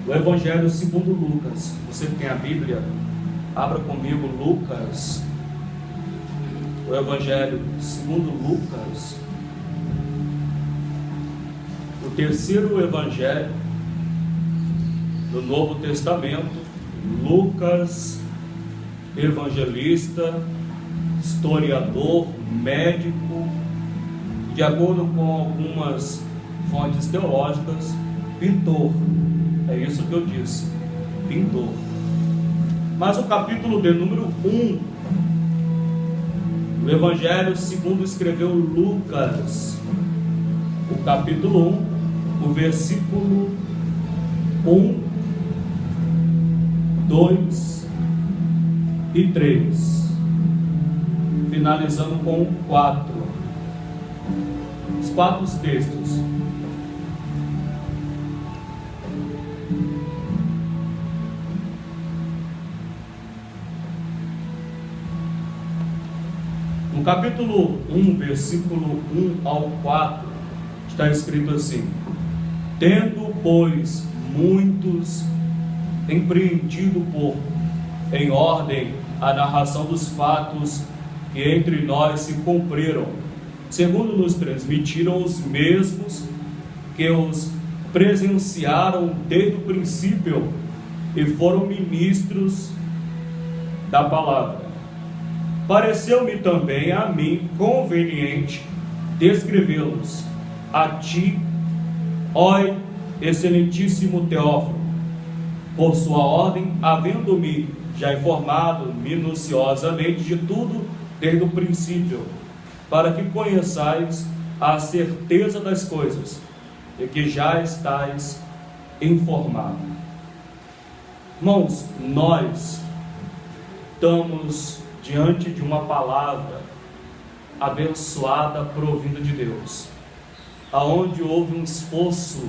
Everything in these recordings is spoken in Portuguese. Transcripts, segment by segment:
O Evangelho segundo Lucas. Você que tem a Bíblia, abra comigo Lucas. O Evangelho segundo Lucas. O terceiro Evangelho do Novo Testamento. Lucas, evangelista, historiador, médico, de acordo com algumas fontes teológicas, pintor. É isso que eu disse, pintor. Mas o capítulo de número 1 do Evangelho segundo escreveu Lucas, o capítulo 1, o versículo 1, 2 e 3, finalizando com 4. Os 4 textos. No capítulo 1, versículo 1 ao 4, está escrito assim: tendo, pois, muitos empreendido em ordem a narração dos fatos que entre nós se cumpriram, segundo nos transmitiram os mesmos que os presenciaram desde o princípio e foram ministros da palavra. Pareceu-me também a mim conveniente descrevê-los a ti, ó excelentíssimo Teófilo, por sua ordem, havendo-me já informado minuciosamente de tudo desde o princípio, para que conheçais a certeza das coisas e que já estáis informados. Irmãos, nós estamos diante de uma palavra abençoada, provida de Deus, aonde houve um esforço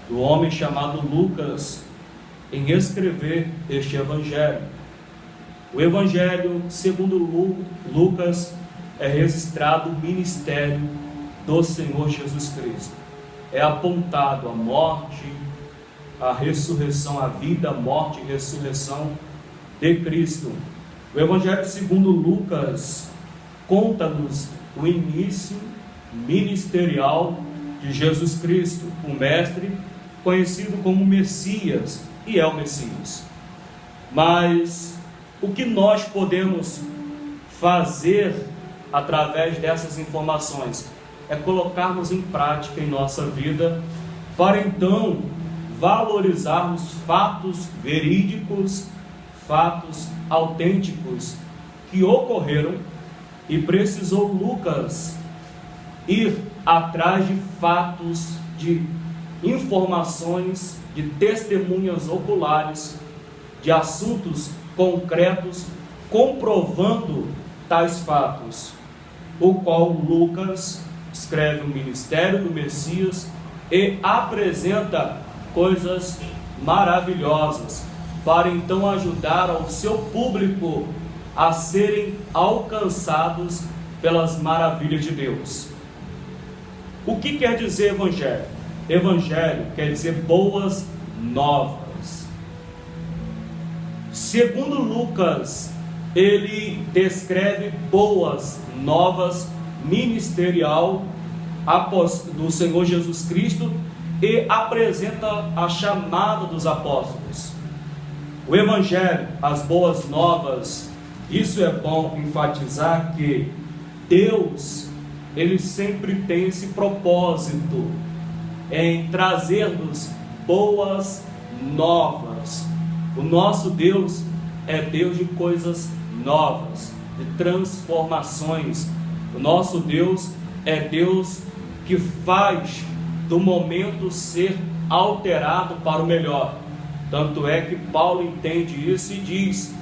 do homem chamado Lucas em escrever este Evangelho. O Evangelho segundo Lucas é registrado o ministério do Senhor Jesus Cristo. É apontado a morte, a ressurreição, a vida, a morte e ressurreição de Cristo. O Evangelho segundo Lucas conta-nos o início ministerial de Jesus Cristo, o Mestre, conhecido como Messias, e é o Messias. Mas o que nós podemos fazer através dessas informações é colocarmos em prática em nossa vida, para então valorizarmos fatos verídicos, fatos autênticos que ocorreram, e precisou Lucas ir atrás de fatos, de informações, de testemunhas oculares, de assuntos concretos, comprovando tais fatos, o qual Lucas escreve o ministério do Messias e apresenta coisas maravilhosas, para então ajudar ao seu público a serem alcançados pelas maravilhas de Deus. O que quer dizer Evangelho? Evangelho quer dizer boas novas. Segundo Lucas, ele descreve boas novas ministerial do Senhor Jesus Cristo e apresenta a chamada dos apóstolos. O Evangelho, as boas novas, isso é bom enfatizar que Deus, ele sempre tem esse propósito em trazer-nos boas novas. O nosso Deus é Deus de coisas novas, de transformações. O nosso Deus é Deus que faz do momento ser alterado para o melhor. Tanto é que Paulo entende isso e diz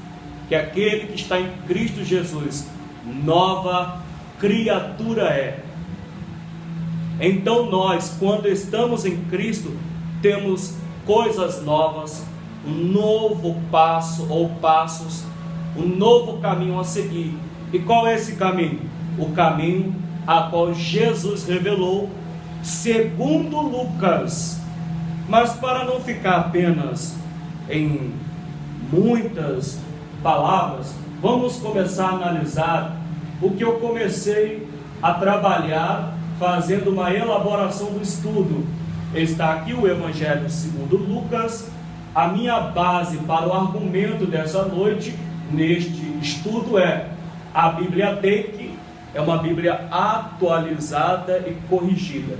que aquele que está em Cristo Jesus, nova criatura é. Então nós, quando estamos em Cristo, temos coisas novas, um novo passo ou passos, um novo caminho a seguir. E qual é esse caminho? O caminho a qual Jesus revelou, segundo Lucas, Mas para não ficar apenas em muitas palavras, vamos começar a analisar o que eu comecei a trabalhar fazendo uma elaboração do estudo. Está aqui o Evangelho segundo Lucas. A minha base para o argumento dessa noite, neste estudo, é a Bíblia Dake, é uma Bíblia atualizada e corrigida,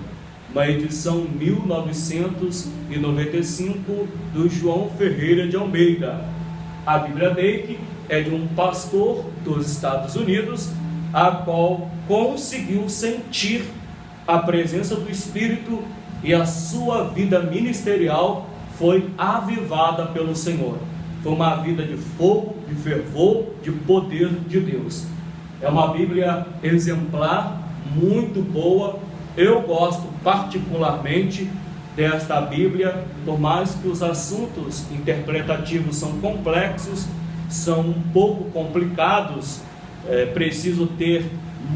uma edição 1995 do João Ferreira de Almeida. A Bíblia Dake é de um pastor dos Estados Unidos, a qual conseguiu sentir a presença do Espírito e a sua vida ministerial foi avivada pelo Senhor. Foi uma vida de fogo, de fervor, de poder de Deus. É uma Bíblia exemplar, muito boa. Eu gosto particularmente desta Bíblia, por mais que os assuntos interpretativos são complexos, são um pouco complicados, preciso ter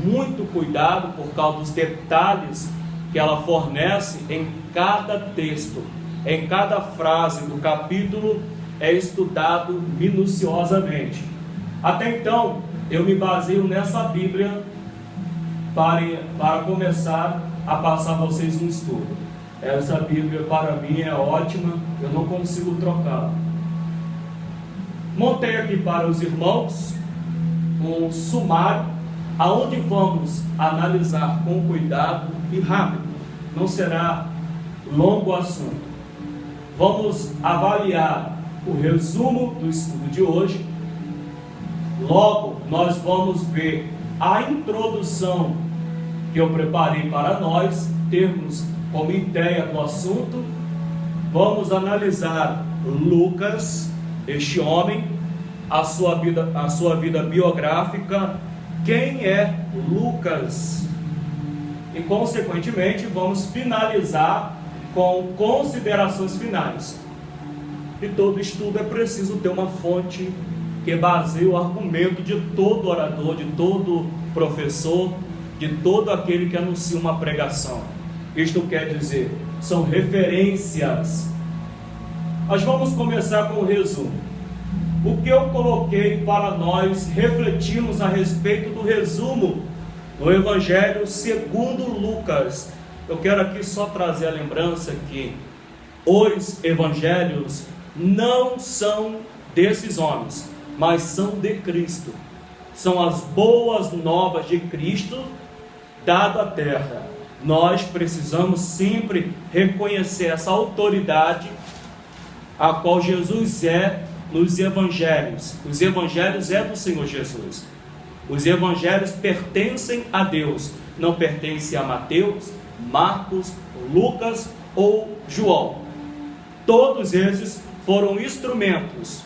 muito cuidado por causa dos detalhes que ela fornece em cada texto, em cada frase do capítulo é estudado minuciosamente. Até então, eu me baseio nessa Bíblia para começar a passar a vocês um estudo. Essa Bíblia para mim é ótima, eu não consigo trocá-la. Montei aqui para os irmãos um sumário, aonde vamos analisar com cuidado e rápido. Não será longo o assunto. Vamos avaliar o resumo do estudo de hoje. Logo, nós vamos ver a introdução que eu preparei para nós, termos como ideia do assunto. Vamos analisar Lucas, este homem, a sua vida biográfica, quem é Lucas, e consequentemente vamos finalizar com considerações finais. E todo estudo é preciso ter uma fonte que baseie o argumento de todo orador, de todo professor, de todo aquele que anuncia uma pregação. Isto quer dizer, são referências. Mas vamos começar com o resumo. O que eu coloquei para nós refletirmos a respeito do resumo do Evangelho segundo Lucas. Eu quero aqui só trazer a lembrança que os Evangelhos não são desses homens, mas são de Cristo. São as boas novas de Cristo dado à terra. Nós precisamos sempre reconhecer essa autoridade a qual Jesus é nos Evangelhos. Os Evangelhos é do Senhor Jesus. Os Evangelhos pertencem a Deus, não pertencem a Mateus, Marcos, Lucas ou João. Todos esses foram instrumentos.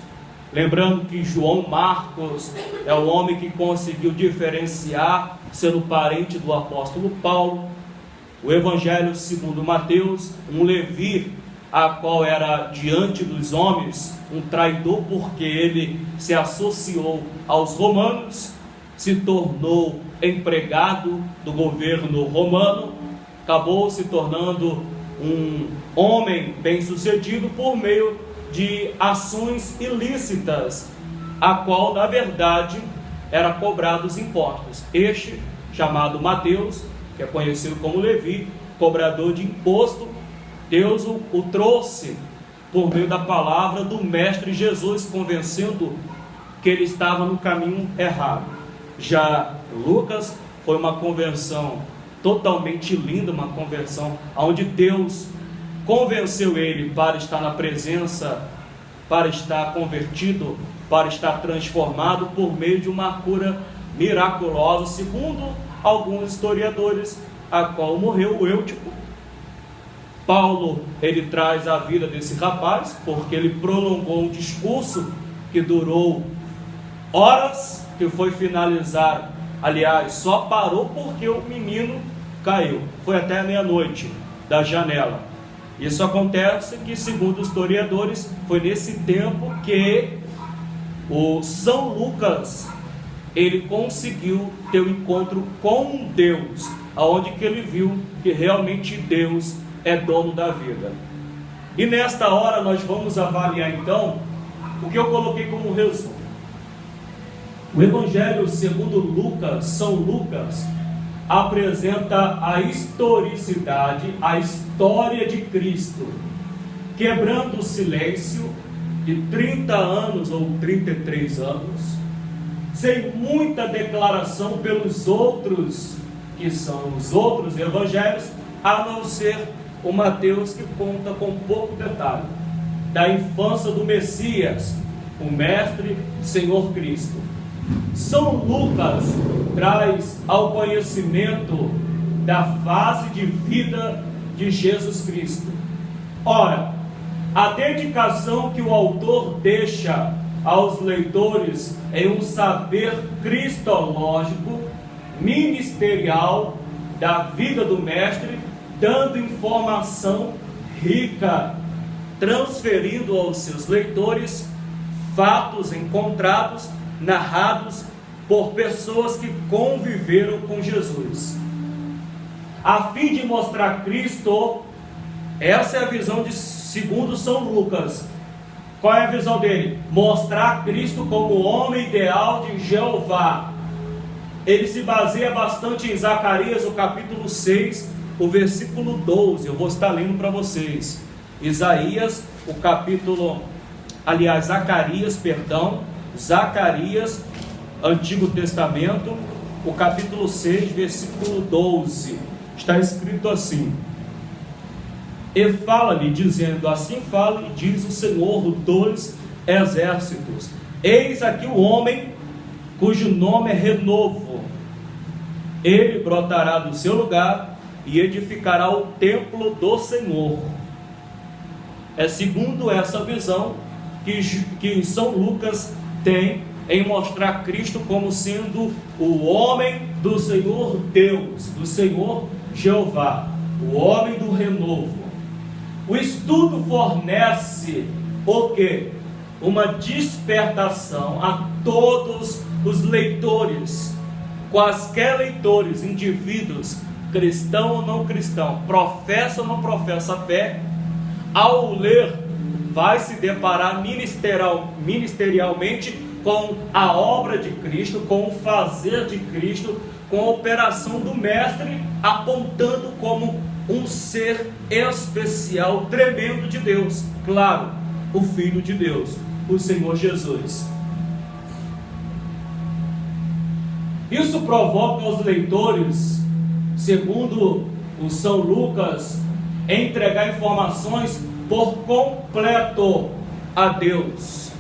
Lembrando que João Marcos é o homem que conseguiu diferenciar, sendo parente do apóstolo Paulo. O Evangelho segundo Mateus, um Levi, a qual era diante dos homens um traidor, porque ele se associou aos romanos, se tornou empregado do governo romano, acabou se tornando um homem bem-sucedido por meio de ações ilícitas, a qual na verdade era cobrado os impostos. Este, chamado Mateus, que é conhecido como Levi, cobrador de imposto, Deus o trouxe por meio da palavra do Mestre Jesus, convencendo que ele estava no caminho errado. Já Lucas foi uma conversão totalmente linda, uma conversão onde Deus convenceu ele para estar na presença, para estar convertido, para estar transformado por meio de uma cura miraculosa, segundo alguns historiadores, a qual morreu o Eutico. Paulo, ele traz a vida desse rapaz, porque ele prolongou um discurso que durou horas, que foi finalizar, aliás, só parou porque o menino caiu, foi até meia-noite da janela. Isso acontece que, segundo os historiadores, foi nesse tempo que o São Lucas, ele conseguiu ter um encontro com Deus, aonde que ele viu que realmente Deus é dono da vida. E nesta hora nós vamos avaliar então o que eu coloquei como resumo. O Evangelho segundo Lucas, São Lucas, apresenta a historicidade, a história de Cristo, quebrando o silêncio de 30 anos ou 33 anos, sem muita declaração pelos outros, que são os outros evangelhos, a não ser o Mateus, que conta com pouco detalhe da infância do Messias, o Mestre Senhor Cristo. São Lucas traz ao conhecimento da fase de vida de Jesus Cristo. Ora, a dedicação que o autor deixa aos leitores em um saber cristológico, ministerial da vida do Mestre, dando informação rica, transferindo aos seus leitores fatos encontrados, narrados por pessoas que conviveram com Jesus, a fim de mostrar Cristo. Essa é a visão de segundo São Lucas. Qual é a visão dele? Mostrar Cristo como o homem ideal de Jeová. Ele se baseia bastante em Zacarias, o capítulo 6, o versículo 12. Eu vou estar lendo para vocês. Zacarias, Antigo Testamento, o capítulo 6, versículo 12. Está escrito assim: e fala-lhe, dizendo, assim fala e diz o Senhor dos exércitos, eis aqui o homem cujo nome é Renovo, ele brotará do seu lugar e edificará o templo do Senhor. É segundo essa visão que São Lucas tem em mostrar Cristo como sendo o homem do Senhor Deus, do Senhor Jeová, o homem do renovo. O estudo fornece o quê? Uma despertação a todos os leitores, quaisquer leitores, indivíduos, cristão ou não cristão, professa ou não professa a fé, ao ler, vai se deparar ministerialmente com a obra de Cristo, com o fazer de Cristo, com a operação do Mestre, apontando como um ser especial, tremendo de Deus, claro, o Filho de Deus, o Senhor Jesus. Isso provoca aos leitores, segundo o São Lucas, entregar informações por completo a Deus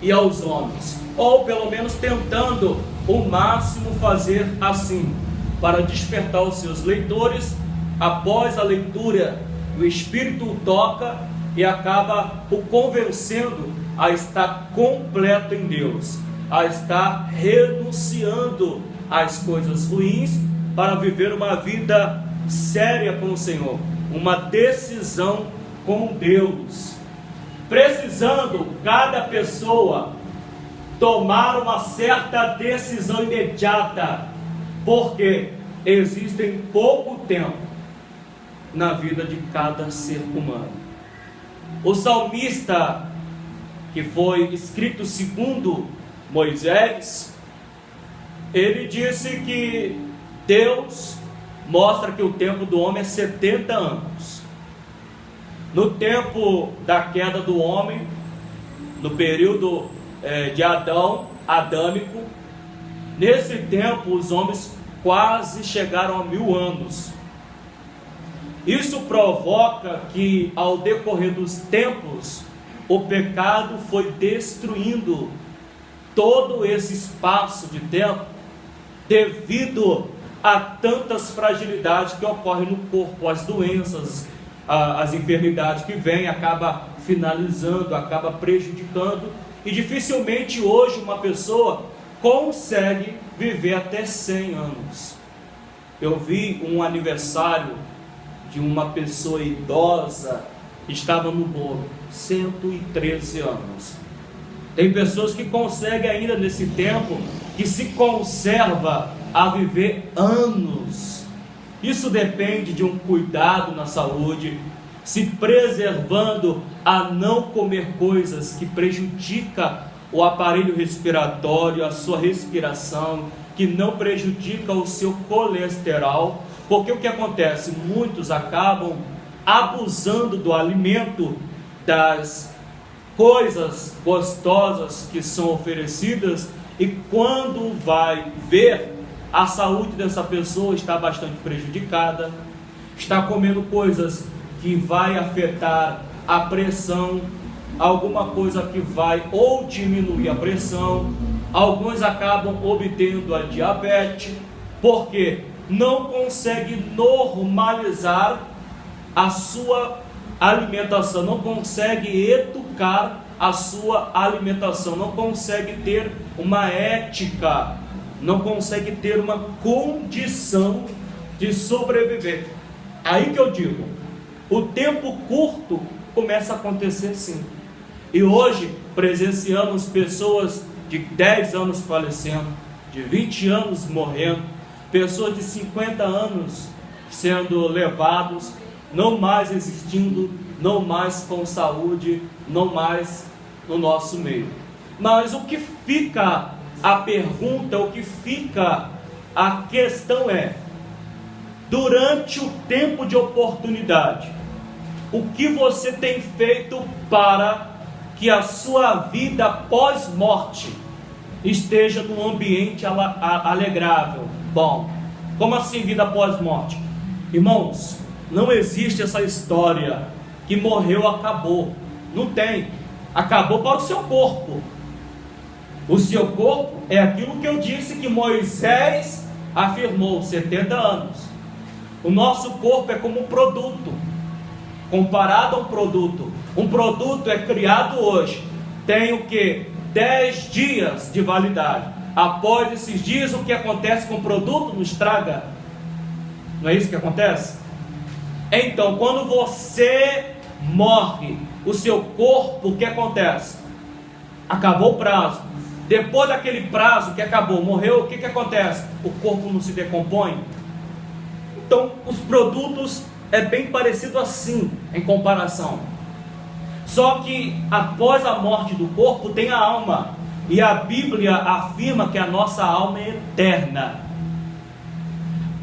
e aos homens, ou pelo menos tentando o máximo fazer assim, para despertar os seus leitores. Após a leitura, o Espírito o toca e acaba o convencendo a estar completo em Deus, a estar renunciando às coisas ruins para viver uma vida séria com o Senhor, uma decisão com Deus. Precisando cada pessoa tomar uma certa decisão imediata, porque existe pouco tempo na vida de cada ser humano. O salmista, que foi escrito segundo Moisés, ele disse que Deus mostra que o tempo do homem é 70 anos. No tempo da queda do homem, no período de Adão, adâmico, nesse tempo os homens quase chegaram a 1000 anos. Isso provoca que, ao decorrer dos tempos, o pecado foi destruindo todo esse espaço de tempo, devido a tantas fragilidades que ocorrem no corpo, as doenças, as enfermidades que vêm, acaba finalizando, acaba prejudicando, e dificilmente hoje uma pessoa consegue viver até 100 anos. Eu vi um aniversário de uma pessoa idosa, estava no bolo, 113 anos. Tem pessoas que conseguem ainda nesse tempo, que se conserva a viver anos. Isso depende de um cuidado na saúde, se preservando a não comer coisas que prejudicam o aparelho respiratório, a sua respiração, que não prejudica o seu colesterol, porque o que acontece? Muitos acabam abusando do alimento, das coisas gostosas que são oferecidas, e quando vai ver, a saúde dessa pessoa está bastante prejudicada, está comendo coisas que vai afetar a pressão, alguma coisa que vai ou diminuir a pressão. Alguns acabam obtendo a diabetes, porque não consegue normalizar a sua alimentação, não consegue educar a sua alimentação, não consegue ter uma ética, não consegue ter uma condição de sobreviver. Aí que eu digo, o tempo curto começa a acontecer sim. E hoje presenciamos pessoas de 10 anos falecendo, de 20 anos morrendo, pessoas de 50 anos sendo levados, não mais existindo, não mais com saúde, não mais no nosso meio. Mas o que fica a pergunta, o que fica a questão é: durante o tempo de oportunidade, o que você tem feito para que a sua vida pós-morte esteja num ambiente alegrável? Bom, como assim vida pós-morte? Irmãos, não existe essa história que morreu, acabou. Não tem. Acabou para o seu corpo. O seu corpo é aquilo que eu disse que Moisés afirmou, 70 anos. O nosso corpo é como um produto. Comparado a um produto é criado hoje, tem o que? 10 dias de validade. Após esses dias, o que acontece com o produto? Não estraga. Não é isso que acontece? Então, quando você morre, o seu corpo, o que acontece? Acabou o prazo. Depois daquele prazo que acabou, morreu, o que acontece? O corpo não se decompõe. Então, os produtos é bem parecido assim, em comparação. Só que após a morte do corpo tem a alma. E a Bíblia afirma que a nossa alma é eterna.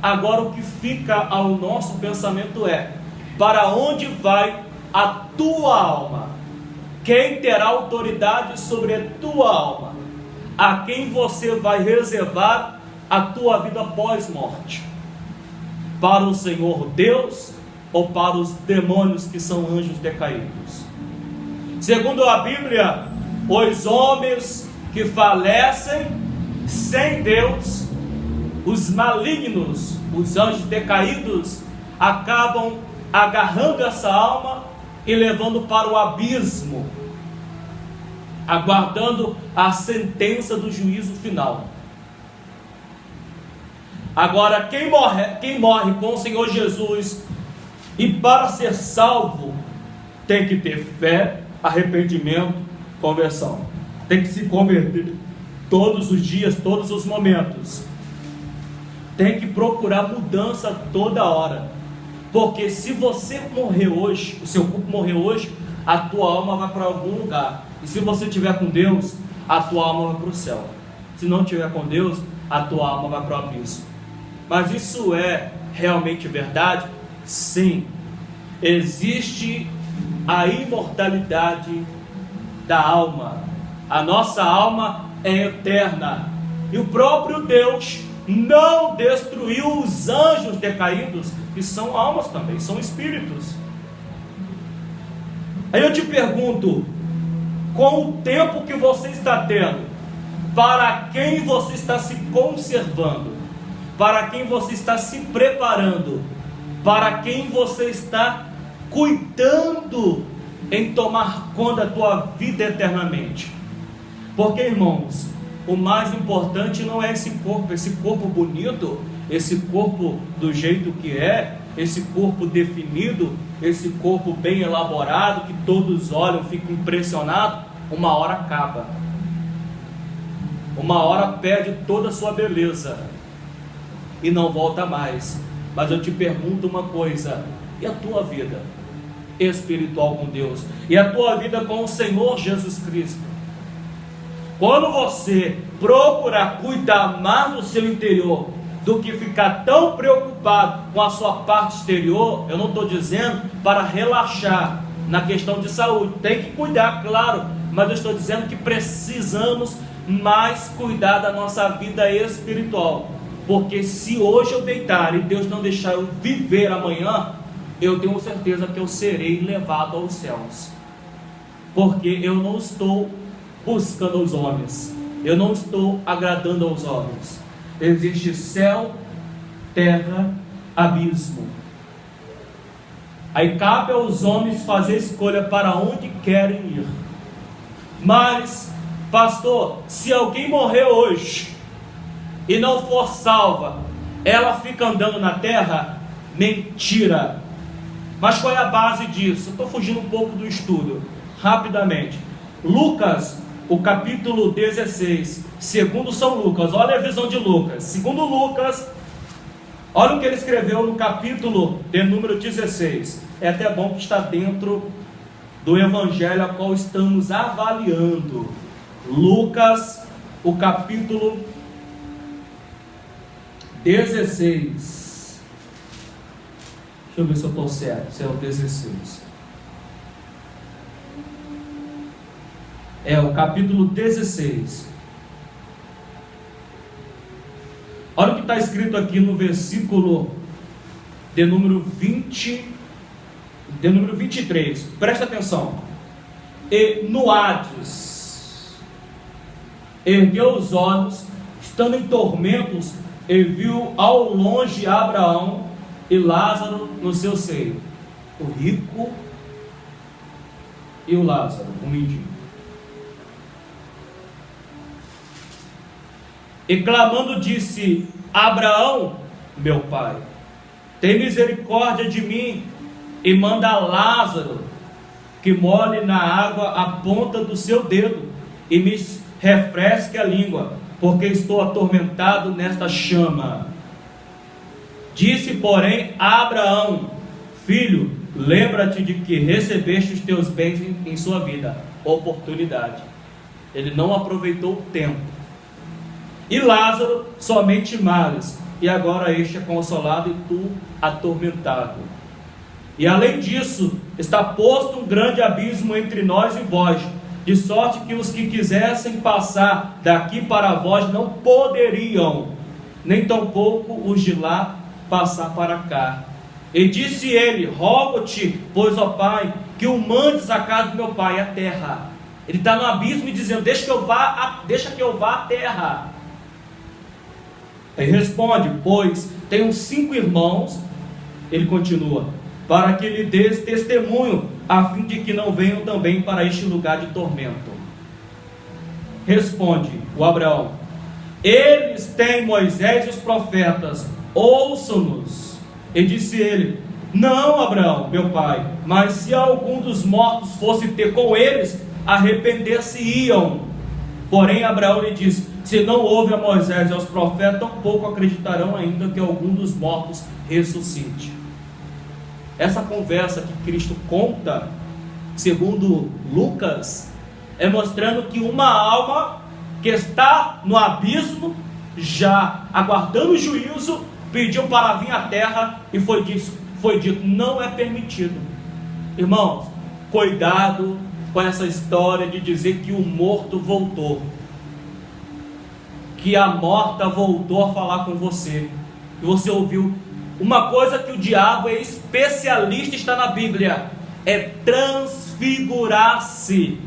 Agora o que fica ao nosso pensamento é: para onde vai a tua alma? Quem terá autoridade sobre a tua alma? A quem você vai reservar a tua vida pós-morte? Para o Senhor Deus ou para os demônios que são anjos decaídos? Segundo a Bíblia, os homens que falecem sem Deus, os malignos, os anjos decaídos, acabam agarrando essa alma e levando para o abismo, aguardando a sentença do juízo final. Agora, quem morre com o Senhor Jesus, e para ser salvo, tem que ter fé, arrependimento, conversão. Tem que se converter todos os dias, todos os momentos. Tem que procurar mudança toda hora. Porque se você morrer hoje, o seu corpo morrer hoje, a tua alma vai para algum lugar. E se você estiver com Deus, a tua alma vai para o céu. Se não estiver com Deus, a tua alma vai para o abismo. Mas isso é realmente verdade? Sim. Existe a imortalidade da alma. A nossa alma é eterna. E o próprio Deus não destruiu os anjos decaídos, que são almas também, são espíritos. Aí eu te pergunto, com o tempo que você está tendo, para quem você está se conservando? Para quem você está se preparando? Para quem você está cuidando em tomar conta da tua vida eternamente? Porque, irmãos, o mais importante não é esse corpo bonito, esse corpo do jeito que é, esse corpo definido, esse corpo bem elaborado, que todos olham, ficam impressionados. Uma hora acaba, uma hora perde toda a sua beleza e não volta mais. Mas eu te pergunto uma coisa: e a tua vida? espiritual com Deus e a tua vida com o Senhor Jesus Cristo. Quando você procurar cuidar mais do seu interior do que ficar tão preocupado com a sua parte exterior, eu não estou dizendo para relaxar na questão de saúde, tem que cuidar, claro, mas eu estou dizendo que precisamos mais cuidar da nossa vida espiritual, porque se hoje eu deitar e Deus não deixar eu viver amanhã, eu tenho certeza que eu serei levado aos céus, porque eu não estou buscando os homens, eu não estou agradando aos homens. Existe céu, terra, abismo. Aí cabe aos homens fazer escolha para onde querem ir. Mas, pastor, se alguém morrer hoje e não for salva, ela fica andando na terra? Mentira. Mas qual é a base disso? Estou fugindo um pouco do estudo, rapidamente. Lucas, o capítulo 16, segundo São Lucas, olha a visão de Lucas. Segundo Lucas, olha o que ele escreveu no capítulo de número 16. É até bom que está dentro do evangelho a qual estamos avaliando. Lucas, o capítulo 16. Deixa eu ver se eu estou certo, se é o 16. É o capítulo 16. Olha o que está escrito aqui no versículo de número 20, de número 23. Presta atenção. E no Hades ergueu os olhos, estando em tormentos, e viu ao longe Abraão e Lázaro no seu seio, o rico e o Lázaro, o mendigo. E clamando disse: Abraão, meu pai, tem misericórdia de mim e manda Lázaro que molhe na água a ponta do seu dedo e me refresque a língua, porque estou atormentado nesta chama. Disse, porém, a Abraão: filho, lembra-te de que recebeste os teus bens em sua vida. Oportunidade. Ele não aproveitou o tempo. E Lázaro somente males, e agora este é consolado e tu atormentado. E além disso, está posto um grande abismo entre nós e vós, de sorte que os que quisessem passar daqui para vós não poderiam, nem tampouco os de lá passar para cá. E disse ele: rogo-te, pois, ó Pai, que o mandes à casa do meu pai, a terra. Ele está no abismo e dizendo: deixa que eu vá à terra. Aí responde: pois tenho 5 irmãos, ele continua, para que lhe dês testemunho, a fim de que não venham também para este lugar de tormento. Responde o Abraão: eles têm Moisés e os profetas, ouçam-nos. E disse ele: não, Abraão, meu pai, mas se algum dos mortos fosse ter com eles, arrepender-se-iam. Porém Abraão lhe disse: se não houve a Moisés e aos profetas, tampouco acreditarão ainda que algum dos mortos ressuscite. Essa conversa que Cristo conta, segundo Lucas, é mostrando que uma alma que está no abismo, já aguardando o juízo, pediu para vir à terra e foi dito: não é permitido. Irmãos, cuidado com essa história de dizer que o morto voltou, que a morta voltou a falar com você, e você ouviu. Uma coisa que o diabo é especialista, está na Bíblia, é transfigurar-se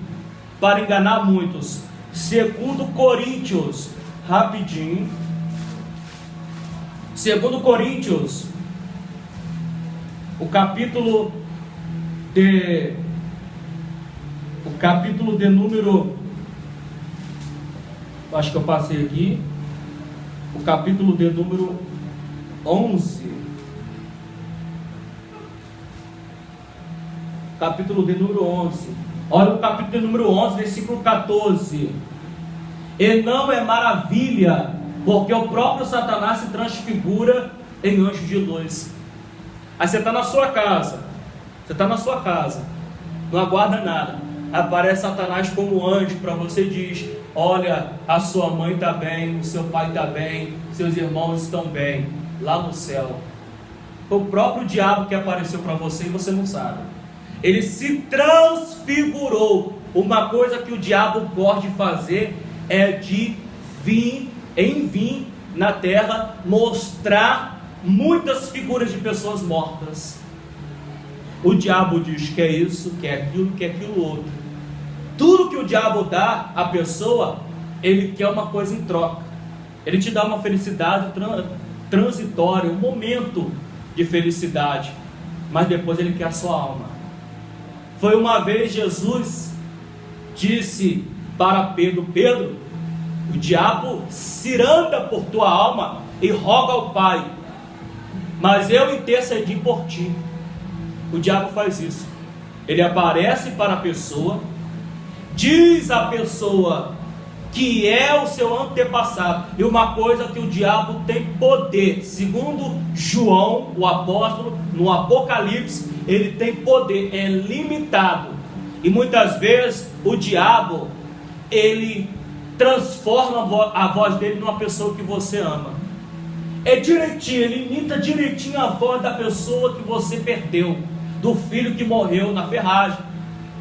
para enganar muitos. Segundo Coríntios, rapidinho, segundo Coríntios, o capítulo de número, acho que eu passei aqui, o capítulo de número 11, capítulo de número 11, olha o capítulo de número 11, versículo 14, e não é maravilha, porque o próprio Satanás se transfigura em anjo de luz. Aí você está na sua casa, Você está na sua casa, não aguarda nada. Aparece Satanás como anjo para você e diz: olha, a sua mãe está bem, o seu pai está bem, seus irmãos estão bem, lá no céu. Foi o próprio diabo que apareceu para você e você não sabe. Ele se transfigurou. Uma coisa que o diabo gosta de fazer é de vir na terra mostrar muitas figuras de pessoas mortas. O diabo diz que é isso, que é aquilo outro. Tudo que o diabo dá à pessoa, ele quer uma coisa em troca. Ele te dá uma felicidade transitória, um momento de felicidade, mas depois ele quer a sua alma. Foi uma vez Jesus disse para Pedro: Pedro, o diabo ciranda por tua alma e roga ao Pai, mas eu intercedi por ti. O diabo faz isso. Ele aparece para a pessoa, diz à pessoa que é o seu antepassado. E uma coisa que o diabo tem poder, segundo João, o apóstolo, no Apocalipse, ele tem poder, é limitado. E muitas vezes o diabo, ele transforma a voz dele numa pessoa que você ama. É direitinho, ele imita direitinho a voz da pessoa que você perdeu, do filho que morreu na ferragem,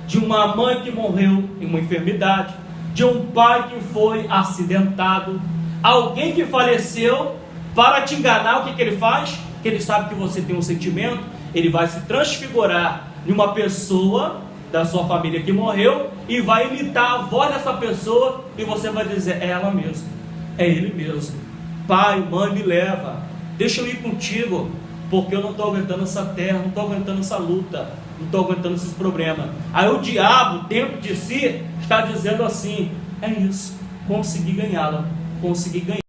de uma mãe que morreu em uma enfermidade, de um pai que foi acidentado, alguém que faleceu. Para te enganar, o que ele faz? Que ele sabe que você tem um sentimento, ele vai se transfigurar em uma pessoa da sua família que morreu e vai imitar a voz dessa pessoa, e você vai dizer: é ela mesmo, é ele mesmo. Pai, mãe, me leva, deixa eu ir contigo, porque eu não estou aguentando essa terra, não estou aguentando essa luta, não estou aguentando esses problemas. Aí o diabo, dentro de si, está dizendo assim: é isso, consegui ganhá-la, consegui ganhar.